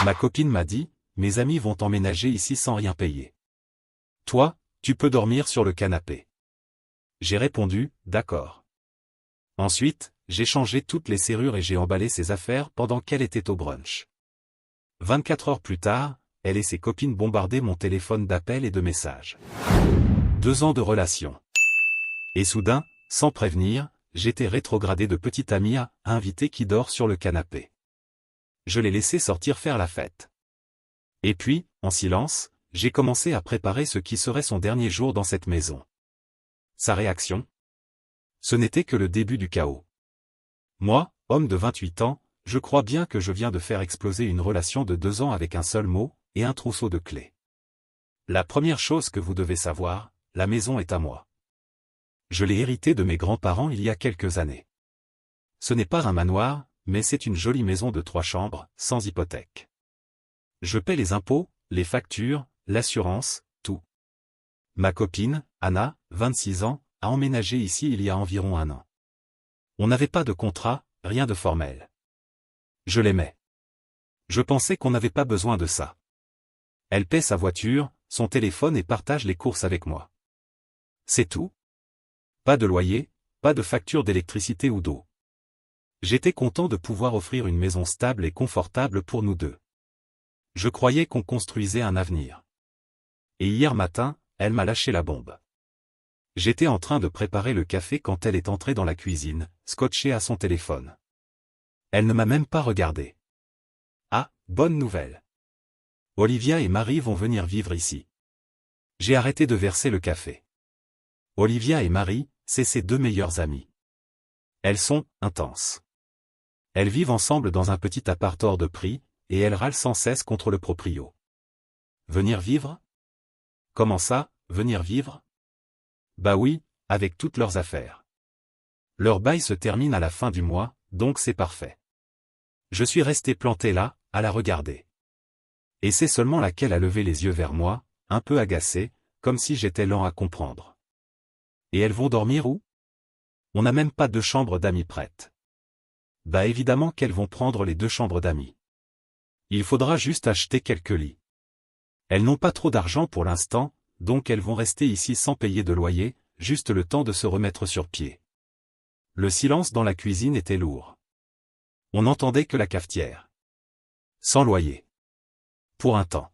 Ma copine m'a dit, mes amis vont emménager ici sans rien payer. Toi, tu peux dormir sur le canapé. J'ai répondu, d'accord. Ensuite, j'ai changé toutes les serrures et j'ai emballé ses affaires pendant qu'elle était au brunch. 24 heures plus tard, elle et ses copines bombardaient mon téléphone d'appels et de messages. 2 ans de relation. Et soudain, sans prévenir, j'étais rétrogradé de petite amie à invité qui dort sur le canapé. Je l'ai laissé sortir faire la fête. Et puis, en silence, j'ai commencé à préparer ce qui serait son dernier jour dans cette maison. Sa réaction? Ce n'était que le début du chaos. Moi, homme de 28 ans, je crois bien que je viens de faire exploser une relation de 2 ans avec un seul mot, et un trousseau de clés. La première chose que vous devez savoir, la maison est à moi. Je l'ai héritée de mes grands-parents il y a quelques années. Ce n'est pas un manoir, mais c'est une jolie maison de 3 chambres, sans hypothèque. Je paie les impôts, les factures, l'assurance, tout. Ma copine, Anna, 26 ans, a emménagé ici il y a environ 1 an. On n'avait pas de contrat, rien de formel. Je l'aimais. Je pensais qu'on n'avait pas besoin de ça. Elle paie sa voiture, son téléphone et partage les courses avec moi. C'est tout. Pas de loyer, pas de facture d'électricité ou d'eau. J'étais content de pouvoir offrir une maison stable et confortable pour nous deux. Je croyais qu'on construisait un avenir. Et hier matin, elle m'a lâché la bombe. J'étais en train de préparer le café quand elle est entrée dans la cuisine, scotchée à son téléphone. Elle ne m'a même pas regardé. Ah, bonne nouvelle. Olivia et Marie vont venir vivre ici. J'ai arrêté de verser le café. Olivia et Marie, c'est ses 2 meilleures amies. Elles sont intenses. Elles vivent ensemble dans un petit appart hors de prix, et elles râlent sans cesse contre le proprio. Venir vivre? Comment ça, venir vivre? Bah oui, avec toutes leurs affaires. Leur bail se termine à la fin du mois, donc c'est parfait. Je suis resté planté là, à la regarder. Et c'est seulement là qu'elle a levé les yeux vers moi, un peu agacée, comme si j'étais lent à comprendre. Et elles vont dormir où? On n'a même pas 2 chambres d'amis prêtes. Bah évidemment qu'elles vont prendre les 2 chambres d'amis. Il faudra juste acheter quelques lits. Elles n'ont pas trop d'argent pour l'instant, donc elles vont rester ici sans payer de loyer, juste le temps de se remettre sur pied. Le silence dans la cuisine était lourd. On n'entendait que la cafetière. Sans loyer. Pour un temps.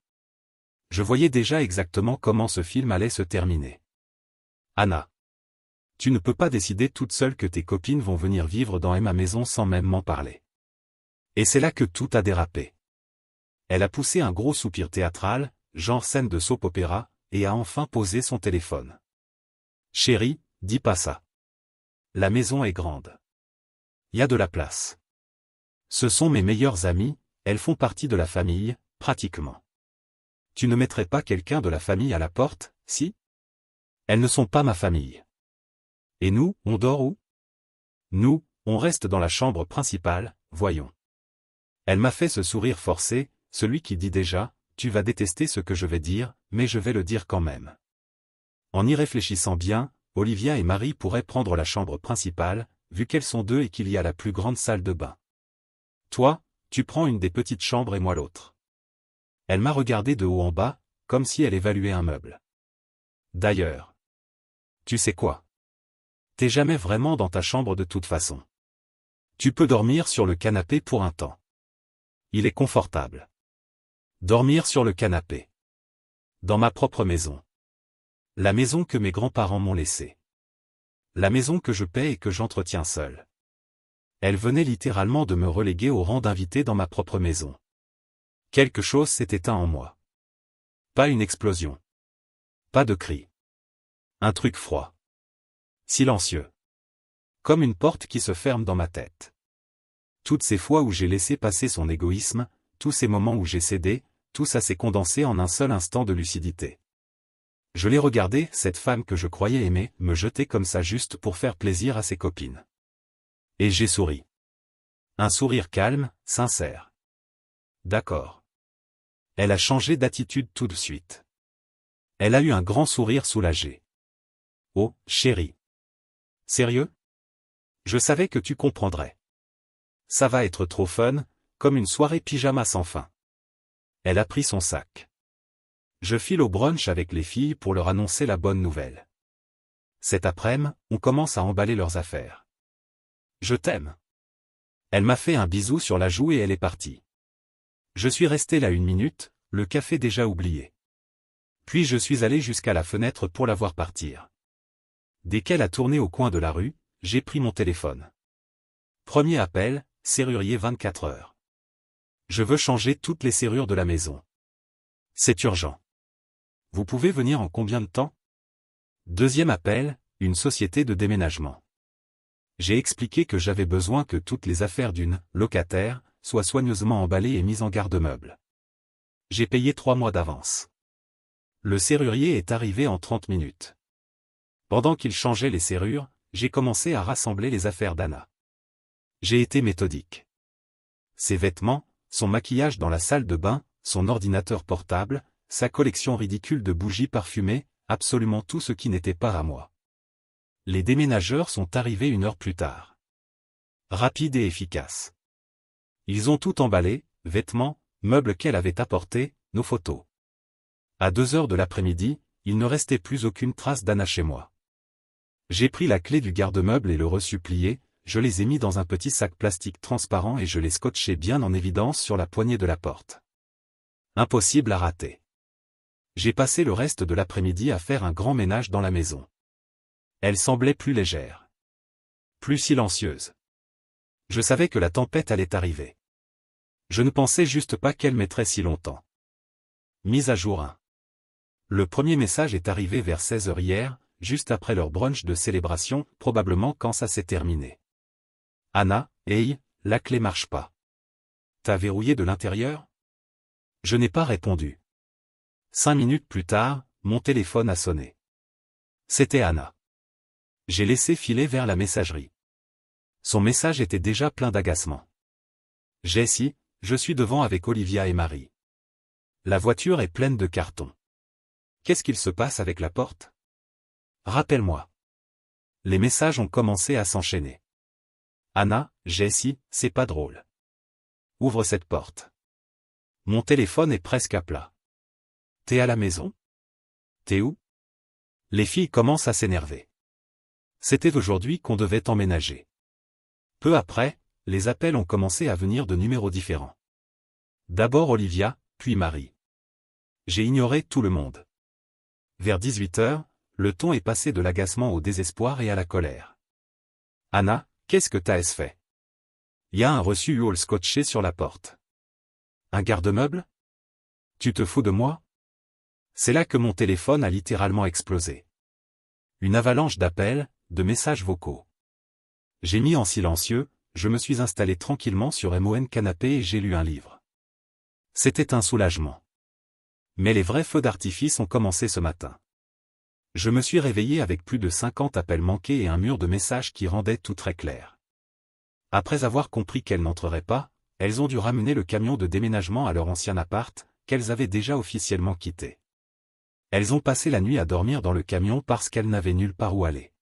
Je voyais déjà exactement comment ce film allait se terminer. Anna. Tu ne peux pas décider toute seule que tes copines vont venir vivre dans ma maison sans même m'en parler. Et c'est là que tout a dérapé. Elle a poussé un gros soupir théâtral, genre scène de soap-opéra, et a enfin posé son téléphone. Chérie, dis pas ça. La maison est grande. Y a de la place. Ce sont mes meilleures amies, elles font partie de la famille, pratiquement. Tu ne mettrais pas quelqu'un de la famille à la porte, si? Elles ne sont pas ma famille. Et nous, on dort où? Nous, on reste dans la chambre principale, voyons. Elle m'a fait ce sourire forcé, celui qui dit déjà, tu vas détester ce que je vais dire, mais je vais le dire quand même. En y réfléchissant bien, Olivia et Marie pourraient prendre la chambre principale, vu qu'elles sont 2 et qu'il y a la plus grande salle de bain. Toi, tu prends une des petites chambres et moi l'autre. Elle m'a regardé de haut en bas, comme si elle évaluait un meuble. D'ailleurs. Tu sais quoi? T'es jamais vraiment dans ta chambre de toute façon. Tu peux dormir sur le canapé pour un temps. Il est confortable. Dormir sur le canapé. Dans ma propre maison. La maison que mes grands-parents m'ont laissée. La maison que je paie et que j'entretiens seul. Elle venait littéralement de me reléguer au rang d'invité dans ma propre maison. Quelque chose s'est éteint en moi. Pas une explosion. Pas de cri. Un truc froid. Silencieux. Comme une porte qui se ferme dans ma tête. Toutes ces fois où j'ai laissé passer son égoïsme, tous ces moments où j'ai cédé, tout ça s'est condensé en un seul instant de lucidité. Je l'ai regardée, cette femme que je croyais aimer, me jeter comme ça juste pour faire plaisir à ses copines. Et j'ai souri. Un sourire calme, sincère. D'accord. Elle a changé d'attitude tout de suite. Elle a eu un grand sourire soulagé. Oh, chérie. Sérieux? Je savais que tu comprendrais. Ça va être trop fun, comme une soirée pyjama sans fin. Elle a pris son sac. Je file au brunch avec les filles pour leur annoncer la bonne nouvelle. Cet après-midi, on commence à emballer leurs affaires. Je t'aime. Elle m'a fait un bisou sur la joue et elle est partie. Je suis resté là 1 minute, le café déjà oublié. Puis je suis allé jusqu'à la fenêtre pour la voir partir. Dès qu'elle a tourné au coin de la rue, j'ai pris mon téléphone. Premier appel, serrurier 24 heures. Je veux changer toutes les serrures de la maison. C'est urgent. Vous pouvez venir en combien de temps? Deuxième appel, une société de déménagement. J'ai expliqué que j'avais besoin que toutes les affaires d'une locataire soient soigneusement emballées et mises en garde-meuble. J'ai payé 3 mois d'avance. Le serrurier est arrivé en 30 minutes. Pendant qu'il changeait les serrures, j'ai commencé à rassembler les affaires d'Anna. J'ai été méthodique. Ses vêtements, son maquillage dans la salle de bain, son ordinateur portable, sa collection ridicule de bougies parfumées, absolument tout ce qui n'était pas à moi. Les déménageurs sont arrivés 1 heure plus tard. Rapide et efficace. Ils ont tout emballé, vêtements, meubles qu'elle avait apportés, nos photos. À 2 heures de l'après-midi, il ne restait plus aucune trace d'Anna chez moi. J'ai pris la clé du garde-meuble et le reçu plié, je les ai mis dans un petit sac plastique transparent et je les scotchai bien en évidence sur la poignée de la porte. Impossible à rater. J'ai passé le reste de l'après-midi à faire un grand ménage dans la maison. Elle semblait plus légère. Plus silencieuse. Je savais que la tempête allait arriver. Je ne pensais juste pas qu'elle mettrait si longtemps. Mise à jour 1. Le premier message est arrivé vers 16 heures hier, juste après leur brunch de célébration, probablement quand ça s'est terminé. Anna, hey, la clé marche pas. T'as verrouillé de l'intérieur? Je n'ai pas répondu. 5 minutes plus tard, mon téléphone a sonné. C'était Anna. J'ai laissé filer vers la messagerie. Son message était déjà plein d'agacement. Jessie, je suis devant avec Olivia et Marie. La voiture est pleine de cartons. Qu'est-ce qu'il se passe avec la porte? Rappelle-moi. Les messages ont commencé à s'enchaîner. Anna, Jessie, c'est pas drôle. Ouvre cette porte. Mon téléphone est presque à plat. T'es à la maison? T'es où? Les filles commencent à s'énerver. C'était aujourd'hui qu'on devait emménager. Peu après, les appels ont commencé à venir de numéros différents. D'abord Olivia, puis Marie. J'ai ignoré tout le monde. Vers 18 heures, le ton est passé de l'agacement au désespoir et à la colère. Anna, qu'est-ce que t'as fait? Y a un reçu UOL scotché sur la porte. Un garde-meuble? Tu te fous de moi? C'est là que mon téléphone a littéralement explosé. Une avalanche d'appels, de messages vocaux. J'ai mis en silencieux, je me suis installé tranquillement sur mon canapé et j'ai lu un livre. C'était un soulagement. Mais les vrais feux d'artifice ont commencé ce matin. Je me suis réveillé avec plus de 50 appels manqués et un mur de messages qui rendait tout très clair. Après avoir compris qu'elles n'entreraient pas, elles ont dû ramener le camion de déménagement à leur ancien appart, qu'elles avaient déjà officiellement quitté. Elles ont passé la nuit à dormir dans le camion parce qu'elles n'avaient nulle part où aller.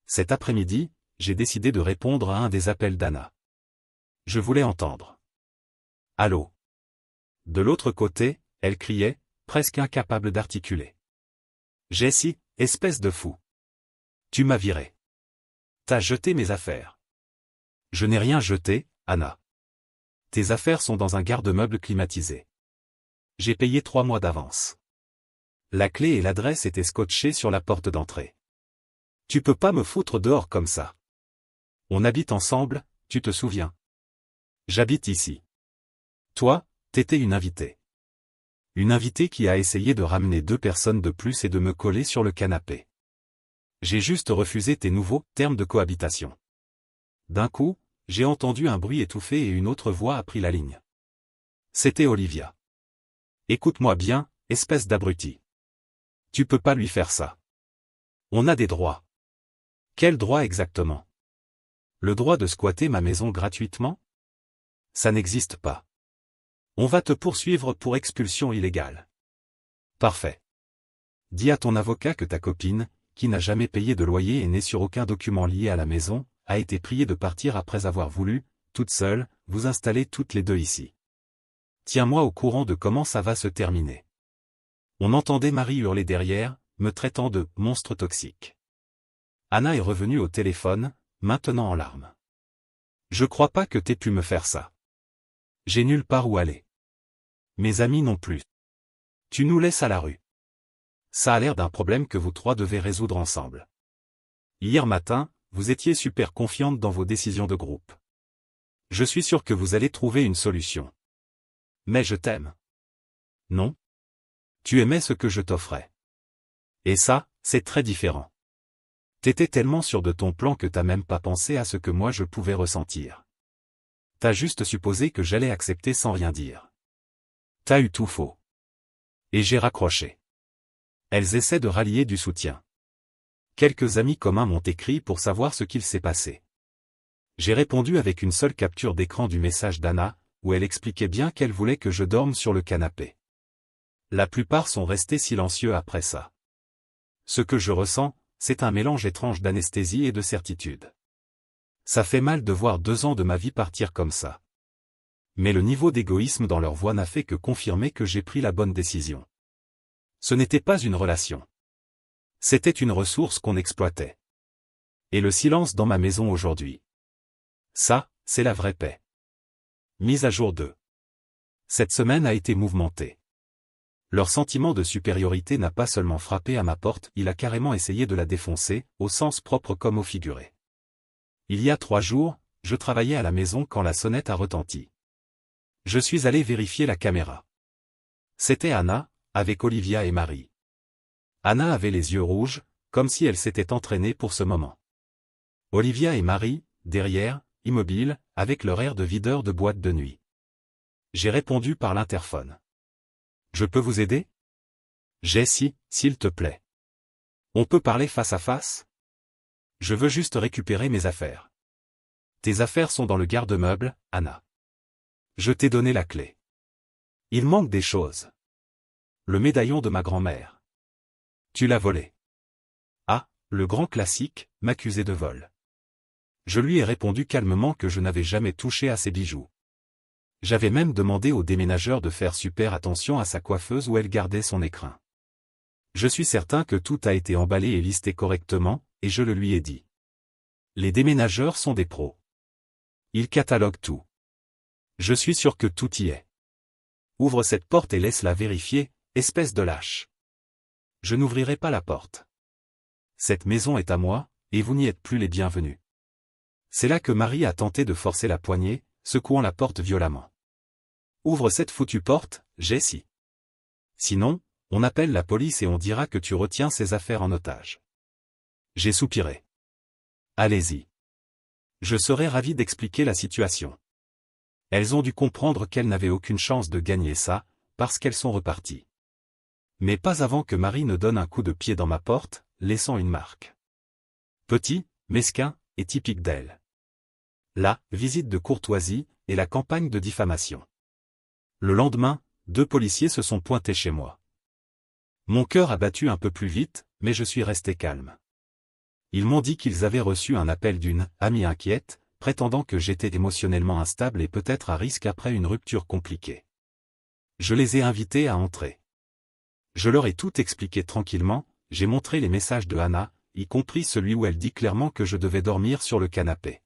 Cet après-midi, j'ai décidé de répondre à un des appels d'Anna. Je voulais entendre. Allô? De l'autre côté, elle criait, presque incapable d'articuler. Jessie, espèce de fou. Tu m'as viré. T'as jeté mes affaires. Je n'ai rien jeté, Anna. Tes affaires sont dans un garde-meuble climatisé. J'ai payé 3 mois d'avance. La clé et l'adresse étaient scotchées sur la porte d'entrée. Tu peux pas me foutre dehors comme ça. On habite ensemble, tu te souviens? J'habite ici. Toi, t'étais une invitée. Une invitée qui a essayé de ramener 2 personnes de plus et de me coller sur le canapé. J'ai juste refusé tes nouveaux termes de cohabitation. D'un coup, j'ai entendu un bruit étouffé et une autre voix a pris la ligne. C'était Olivia. Écoute-moi bien, espèce d'abruti. Tu peux pas lui faire ça. On a des droits. Quel droit exactement? Le droit de squatter ma maison gratuitement? Ça n'existe pas. On va te poursuivre pour expulsion illégale. Parfait. Dis à ton avocat que ta copine, qui n'a jamais payé de loyer et n'est sur aucun document lié à la maison, a été priée de partir après avoir voulu, toute seule, vous installer toutes les deux ici. tiens-moi au courant de comment ça va se terminer. On entendait Marie hurler derrière, me traitant de « monstre toxique ». Anna est revenue au téléphone, maintenant en larmes. Je crois pas que t'aies pu me faire ça. J'ai nulle part où aller. Mes amis non plus. Tu nous laisses à la rue. Ça a l'air d'un problème que vous trois devez résoudre ensemble. Hier matin, vous étiez super confiante dans vos décisions de groupe. Je suis sûr que vous allez trouver une solution. Mais je t'aime. Non? Tu aimais ce que je t'offrais. Et ça, c'est très différent. T'étais tellement sûr de ton plan que t'as même pas pensé à ce que moi je pouvais ressentir. T'as juste supposé que j'allais accepter sans rien dire. T'as eu tout faux. Et j'ai raccroché. Elles essaient de rallier du soutien. Quelques amis communs m'ont écrit pour savoir ce qu'il s'est passé. J'ai répondu avec une seule capture d'écran du message d'Anna, où elle expliquait bien qu'elle voulait que je dorme sur le canapé. La plupart sont restés silencieux après ça. Ce que je ressens, c'est un mélange étrange d'anesthésie et de certitude. Ça fait mal de voir 2 ans de ma vie partir comme ça. Mais le niveau d'égoïsme dans leur voix n'a fait que confirmer que j'ai pris la bonne décision. Ce n'était pas une relation. C'était une ressource qu'on exploitait. Et le silence dans ma maison aujourd'hui. Ça, c'est la vraie paix. Mise à jour 2. Cette semaine a été mouvementée. Leur sentiment de supériorité n'a pas seulement frappé à ma porte, il a carrément essayé de la défoncer, au sens propre comme au figuré. Il y a 3 jours, je travaillais à la maison quand la sonnette a retenti. Je suis allé vérifier la caméra. C'était Anna, avec Olivia et Marie. Anna avait les yeux rouges, comme si elle s'était entraînée pour ce moment. Olivia et Marie, derrière, immobiles, avec leur air de videur de boîte de nuit. J'ai répondu par l'interphone. Je peux vous aider? Jessie, s'il te plaît. On peut parler face à face? Je veux juste récupérer mes affaires. Tes affaires sont dans le garde-meuble, Anna. Je t'ai donné la clé. Il manque des choses. Le médaillon de ma grand-mère. Tu l'as volé. Ah, le grand classique, m'accuser de vol. Je lui ai répondu calmement que je n'avais jamais touché à ses bijoux. J'avais même demandé au déménageur de faire super attention à sa coiffeuse où elle gardait son écrin. Je suis certain que tout a été emballé et listé correctement, et je le lui ai dit. Les déménageurs sont des pros. Ils cataloguent tout. Je suis sûr que tout y est. Ouvre cette porte et laisse-la vérifier, espèce de lâche. Je n'ouvrirai pas la porte. Cette maison est à moi, et vous n'y êtes plus les bienvenus. C'est là que Marie a tenté de forcer la poignée, secouant la porte violemment. Ouvre cette foutue porte, Jessie. Sinon, on appelle la police et on dira que tu retiens ses affaires en otage. J'ai soupiré. Allez-y. Je serais ravi d'expliquer la situation. Elles ont dû comprendre qu'elles n'avaient aucune chance de gagner ça, parce qu'elles sont reparties. Mais pas avant que Marie ne donne un coup de pied dans ma porte, laissant une marque. Petit, mesquin, et typique d'elle. La visite de courtoisie, et la campagne de diffamation. Le lendemain, 2 policiers se sont pointés chez moi. Mon cœur a battu un peu plus vite, mais je suis resté calme. Ils m'ont dit qu'ils avaient reçu un appel d'une amie inquiète, prétendant que j'étais émotionnellement instable et peut-être à risque après une rupture compliquée. Je les ai invités à entrer. Je leur ai tout expliqué tranquillement, j'ai montré les messages de Anna, y compris celui où elle dit clairement que je devais dormir sur le canapé.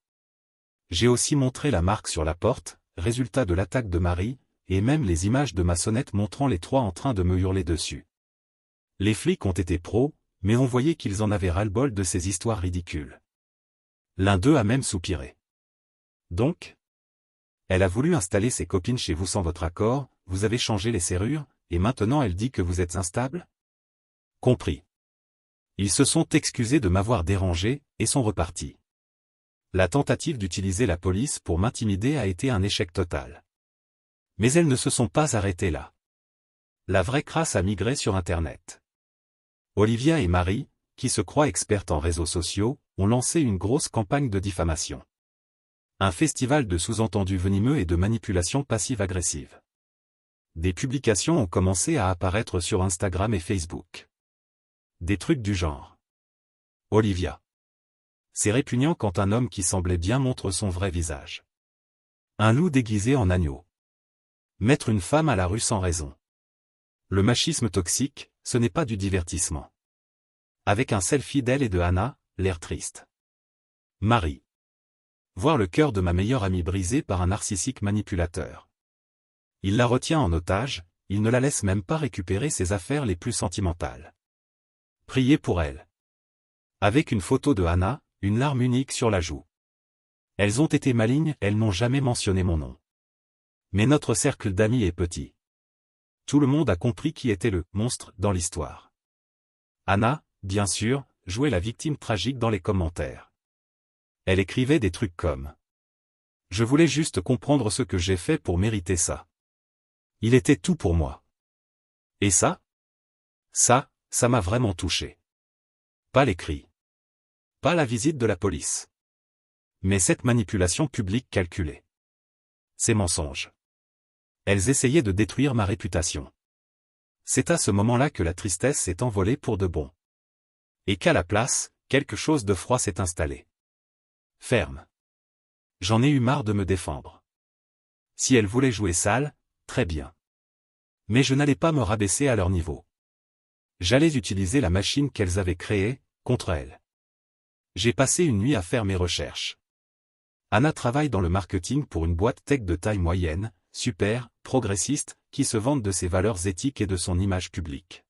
J'ai aussi montré la marque sur la porte, résultat de l'attaque de Marie, et même les images de ma sonnette montrant les 3 en train de me hurler dessus. Les flics ont été pros, mais on voyait qu'ils en avaient ras-le-bol de ces histoires ridicules. L'un d'eux a même soupiré. Donc? Elle a voulu installer ses copines chez vous sans votre accord, vous avez changé les serrures, et maintenant elle dit que vous êtes instable? Compris. Ils se sont excusés de m'avoir dérangé, et sont repartis. La tentative d'utiliser la police pour m'intimider a été un échec total. Mais elles ne se sont pas arrêtées là. La vraie crasse a migré sur Internet. Olivia et Marie, qui se croient expertes en réseaux sociaux, ont lancé une grosse campagne de diffamation. Un festival de sous-entendus venimeux et de manipulation passive-agressive. Des publications ont commencé à apparaître sur Instagram et Facebook. Des trucs du genre. Olivia. C'est répugnant quand un homme qui semblait bien montre son vrai visage. Un loup déguisé en agneau. Mettre une femme à la rue sans raison. Le machisme toxique, ce n'est pas du divertissement. Avec un selfie d'elle et de Anna, l'air triste. Marie. Voir le cœur de ma meilleure amie brisé par un narcissique manipulateur. Il la retient en otage, il ne la laisse même pas récupérer ses affaires les plus sentimentales. Priez pour elle. Avec une photo de Anna, une larme unique sur la joue. Elles ont été malignes, elles n'ont jamais mentionné mon nom. Mais notre cercle d'amis est petit. Tout le monde a compris qui était le « monstre » dans l'histoire. Anna, bien sûr, jouait la victime tragique dans les commentaires. Elle écrivait des trucs comme « Je voulais juste comprendre ce que j'ai fait pour mériter ça. Il était tout pour moi. Et ça? Ça m'a vraiment touché. » Pas les cris. Pas la visite de la police. Mais cette manipulation publique calculée. Ces mensonges. Elles essayaient de détruire ma réputation. C'est à ce moment-là que la tristesse s'est envolée pour de bon. Et qu'à la place, quelque chose de froid s'est installé. Ferme. J'en ai eu marre de me défendre. Si elles voulaient jouer sale, très bien. Mais je n'allais pas me rabaisser à leur niveau. J'allais utiliser la machine qu'elles avaient créée, contre elles. J'ai passé une nuit à faire mes recherches. Anna travaille dans le marketing pour une boîte tech de taille moyenne, super, progressiste, qui se vante de ses valeurs éthiques et de son image publique.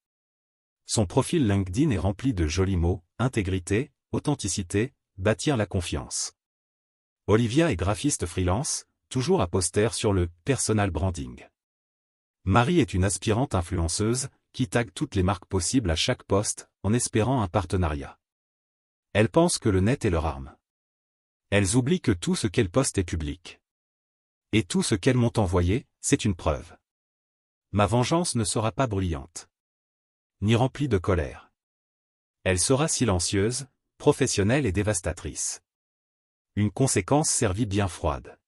Son profil LinkedIn est rempli de jolis mots, intégrité, authenticité, bâtir la confiance. Olivia est graphiste freelance, toujours à poster sur le personal branding. Marie est une aspirante influenceuse, qui tague toutes les marques possibles à chaque post, en espérant un partenariat. Elles pensent que le net est leur arme. Elles oublient que tout ce qu'elles postent est public. Et tout ce qu'elles m'ont envoyé, c'est une preuve. Ma vengeance ne sera pas bruyante. Ni remplie de colère. Elle sera silencieuse, professionnelle et dévastatrice. Une conséquence servie bien froide.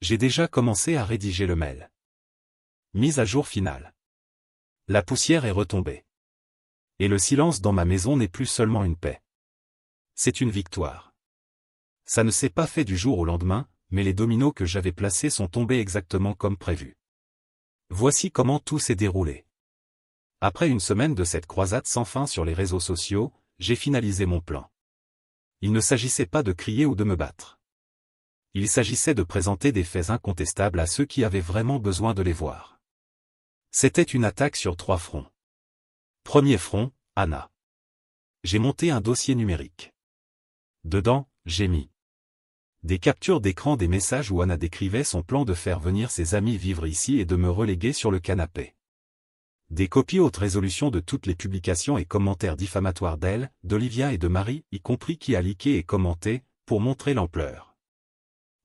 J'ai déjà commencé à rédiger le mail. Mise à jour finale. La poussière est retombée. Et le silence dans ma maison n'est plus seulement une paix. C'est une victoire. Ça ne s'est pas fait du jour au lendemain, mais les dominos que j'avais placés sont tombés exactement comme prévu. Voici comment tout s'est déroulé. Après une semaine de cette croisade sans fin sur les réseaux sociaux, j'ai finalisé mon plan. Il ne s'agissait pas de crier ou de me battre. Il s'agissait de présenter des faits incontestables à ceux qui avaient vraiment besoin de les voir. C'était une attaque sur 3 fronts. Premier front, Anna. J'ai monté un dossier numérique. Dedans, j'ai mis des captures d'écran des messages où Anna décrivait son plan de faire venir ses amis vivre ici et de me reléguer sur le canapé. Des copies haute résolution de toutes les publications et commentaires diffamatoires d'elle, d'Olivia et de Marie, y compris qui a liké et commenté, pour montrer l'ampleur.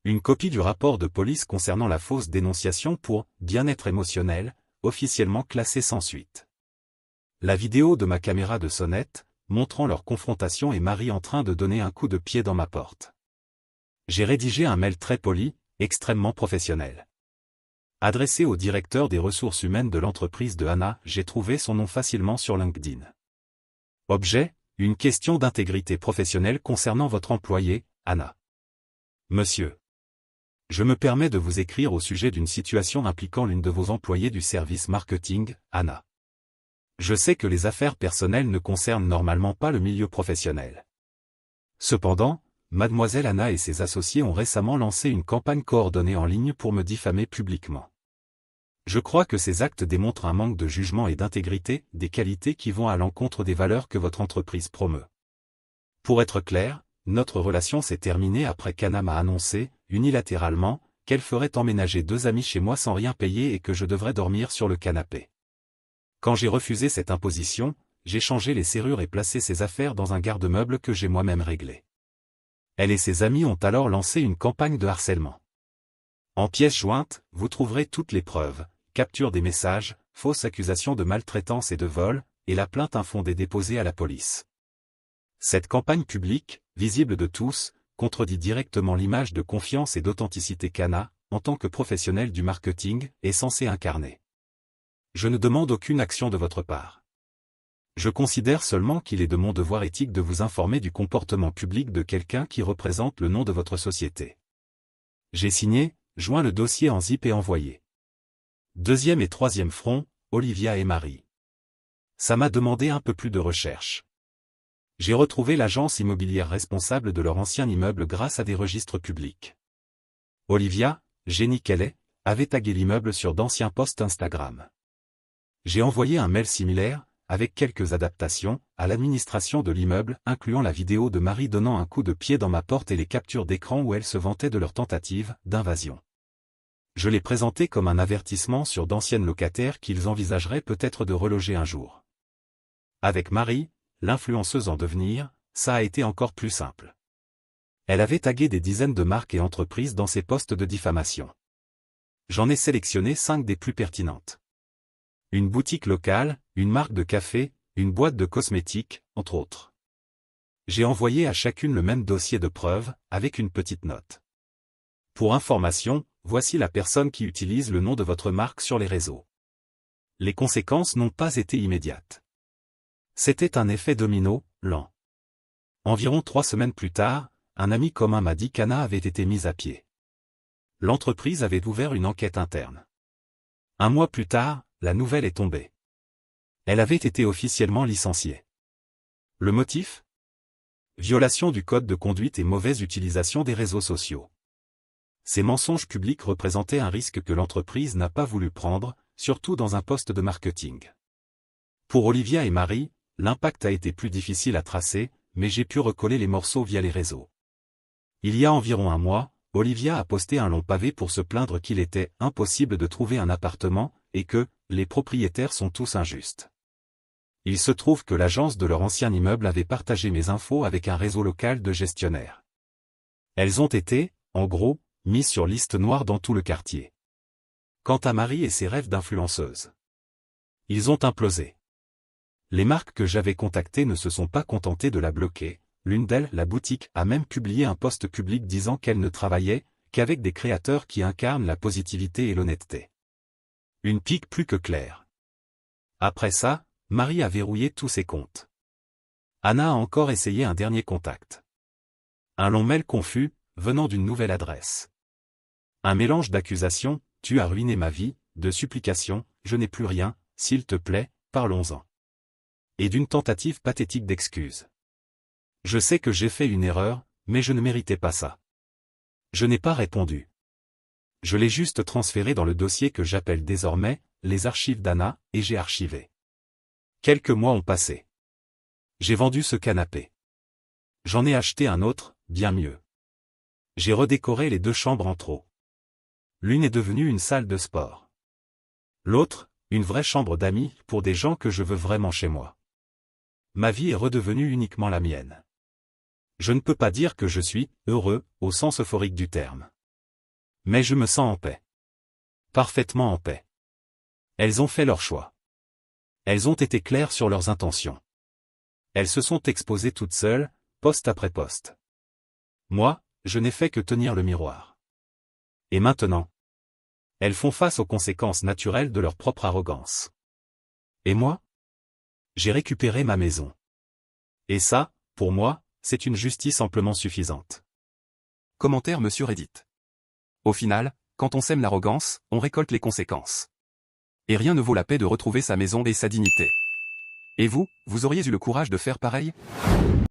Une copie du rapport de police concernant la fausse dénonciation pour « bien-être émotionnel », officiellement classée sans suite. La vidéo de ma caméra de sonnette, montrant leur confrontation et Marie en train de donner un coup de pied dans ma porte. J'ai rédigé un mail très poli, extrêmement professionnel. Adressé au directeur des ressources humaines de l'entreprise de Anna, j'ai trouvé son nom facilement sur LinkedIn. Objet, une question d'intégrité professionnelle concernant votre employé, Anna. Monsieur. Je me permets de vous écrire au sujet d'une situation impliquant l'une de vos employées du service marketing, Anna. Je sais que les affaires personnelles ne concernent normalement pas le milieu professionnel. Cependant, Mademoiselle Anna et ses associés ont récemment lancé une campagne coordonnée en ligne pour me diffamer publiquement. Je crois que ces actes démontrent un manque de jugement et d'intégrité, des qualités qui vont à l'encontre des valeurs que votre entreprise promeut. Pour être clair, notre relation s'est terminée après qu'Anna m'a annoncé, unilatéralement, qu'elle ferait emménager 2 amis chez moi sans rien payer et que je devrais dormir sur le canapé. Quand j'ai refusé cette imposition, j'ai changé les serrures et placé ses affaires dans un garde-meuble que j'ai moi-même réglé. Elle et ses amis ont alors lancé une campagne de harcèlement. En pièces jointes, vous trouverez toutes les preuves, capture des messages, fausses accusations de maltraitance et de vol, et la plainte infondée déposée à la police. Cette campagne publique, visible de tous, contredit directement l'image de confiance et d'authenticité qu'Anna, en tant que professionnelle du marketing, est censée incarner. Je ne demande aucune action de votre part. Je considère seulement qu'il est de mon devoir éthique de vous informer du comportement public de quelqu'un qui représente le nom de votre société. J'ai signé, joint le dossier en zip et envoyé. Deuxième et troisième front, Olivia et Marie. Ça m'a demandé un peu plus de recherche. J'ai retrouvé l'agence immobilière responsable de leur ancien immeuble grâce à des registres publics. Olivia, génie qu'elle est, avait tagué l'immeuble sur d'anciens posts Instagram. J'ai envoyé un mail similaire, avec quelques adaptations, à l'administration de l'immeuble, incluant la vidéo de Marie donnant un coup de pied dans ma porte et les captures d'écran où elle se vantait de leur tentative d'invasion. Je l'ai présenté comme un avertissement sur d'anciennes locataires qu'ils envisageraient peut-être de reloger un jour. Avec Marie, l'influenceuse en devenir, ça a été encore plus simple. Elle avait tagué des dizaines de marques et entreprises dans ses posts de diffamation. J'en ai sélectionné 5 des plus pertinentes. Une boutique locale, une marque de café, une boîte de cosmétiques, entre autres. J'ai envoyé à chacune le même dossier de preuves, avec une petite note. Pour information, voici la personne qui utilise le nom de votre marque sur les réseaux. Les conséquences n'ont pas été immédiates. C'était un effet domino, lent. Environ 3 semaines plus tard, un ami commun m'a dit qu'Anna avait été mise à pied. L'entreprise avait ouvert une enquête interne. Un mois plus tard, la nouvelle est tombée. Elle avait été officiellement licenciée. Le motif ? Violation du code de conduite et mauvaise utilisation des réseaux sociaux. Ces mensonges publics représentaient un risque que l'entreprise n'a pas voulu prendre, surtout dans un poste de marketing. Pour Olivia et Marie, l'impact a été plus difficile à tracer, mais j'ai pu recoller les morceaux via les réseaux. Il y a environ un mois, Olivia a posté un long pavé pour se plaindre qu'il était impossible de trouver un appartement, et que les propriétaires sont tous injustes. Il se trouve que l'agence de leur ancien immeuble avait partagé mes infos avec un réseau local de gestionnaires. Elles ont été, en gros, mises sur liste noire dans tout le quartier. Quant à Marie et ses rêves d'influenceuse, ils ont implosé. Les marques que j'avais contactées ne se sont pas contentées de la bloquer. L'une d'elles, la boutique, a même publié un post public disant qu'elle ne travaillait qu'avec des créateurs qui incarnent la positivité et l'honnêteté. Une pique plus que claire. Après ça, Marie a verrouillé tous ses comptes. Anna a encore essayé un dernier contact. Un long mail confus, venant d'une nouvelle adresse. Un mélange d'accusations, « Tu as ruiné ma vie », de supplications, « Je n'ai plus rien, s'il te plaît, parlons-en ». Et d'une tentative pathétique d'excuse. Je sais que j'ai fait une erreur, mais je ne méritais pas ça. Je n'ai pas répondu. Je l'ai juste transféré dans le dossier que j'appelle désormais les archives d'Anna, et j'ai archivé. Quelques mois ont passé. J'ai vendu ce canapé. J'en ai acheté un autre, bien mieux. J'ai redécoré les 2 chambres en trop. L'une est devenue une salle de sport. L'autre, une vraie chambre d'amis pour des gens que je veux vraiment chez moi. Ma vie est redevenue uniquement la mienne. Je ne peux pas dire que je suis heureux, au sens euphorique du terme. Mais je me sens en paix. Parfaitement en paix. Elles ont fait leur choix. Elles ont été claires sur leurs intentions. Elles se sont exposées toutes seules, poste après poste. Moi, je n'ai fait que tenir le miroir. Et maintenant, elles font face aux conséquences naturelles de leur propre arrogance. Et moi ? J'ai récupéré ma maison. Et ça, pour moi, c'est une justice amplement suffisante. Commentaire Monsieur Reddit. Au final, quand on sème l'arrogance, on récolte les conséquences. Et rien ne vaut la paix de retrouver sa maison et sa dignité. Et vous, vous auriez eu le courage de faire pareil ?